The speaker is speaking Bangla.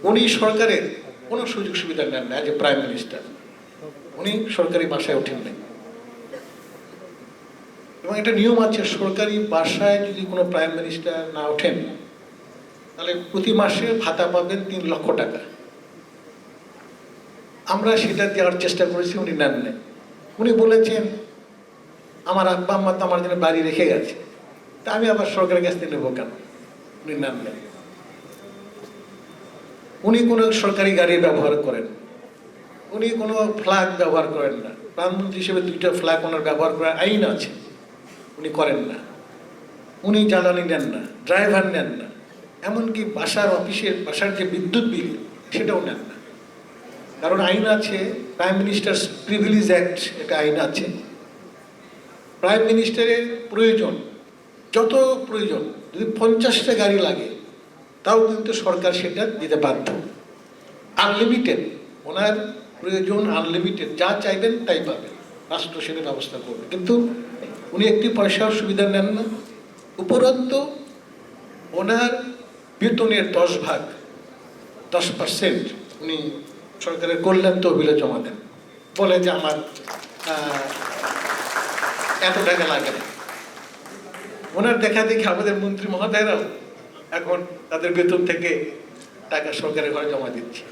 উনি সরকারের কোনো সুযোগ সুবিধা নেন না, এজ এ প্রাইম মিনিস্টার উনি সরকারি বাসায় ওঠেন নাই। এবং একটা নিয়ম আছে, সরকারি বাসায় যদি কোনো প্রাইম মিনিস্টার না ওঠেন তাহলে প্রতি মাসে ভাতা পাবেন 3 লক্ষ টাকা। আমরা সেটা দেওয়ার চেষ্টা করেছি, উনি নেন নাই। উনি বলেছেন আমার আব্বা আম্মা তো আমার জন্য বাড়ি রেখে গেছে, তা আমি আবার সরকারের কাছ থেকে নেবো কেন? উনি নেন নাই। উনি কোনো সরকারি গাড়ি ব্যবহার করেন, উনি কোনো ফ্ল্যাগ ব্যবহার করেন না। প্রধানমন্ত্রী হিসেবে 2টা ফ্ল্যাগ ওনার ব্যবহার করার আইন আছে, উনি করেন না। উনি জ্বালানি নেন না, ড্রাইভার নেন না, এমনকি বাসার যে বিদ্যুৎ বিল সেটাও নেন না। কারণ আইন আছে, প্রাইম মিনিস্টার্স প্রিভিলেজ অ্যাক্ট, এটা আইন আছে। প্রাইম মিনিস্টারের প্রয়োজন, যত প্রয়োজন, যদি 50টা গাড়ি লাগে তাও কিন্তু সরকার সেটা দিতে বাধ্য। আনলিমিটেড, ওনার প্রয়োজন আনলিমিটেড, যা চাইবেন তাই পাবেন, রাষ্ট্র সেটা ব্যবস্থা করবে। কিন্তু উনি একটি পয়সার সুবিধা নেন না। উপরন্তু ওনার বেতনের 10% উনি সরকারের কল্যাণ তহবিলে জমা দেন, বলে যে আমার এত টাকা লাগে না। ওনার দেখা দেখি আমাদের মন্ত্রী মহোদয়রাও এখন তাদের বেতন থেকে টাকা সরকারের ঘরে জমা দিচ্ছে।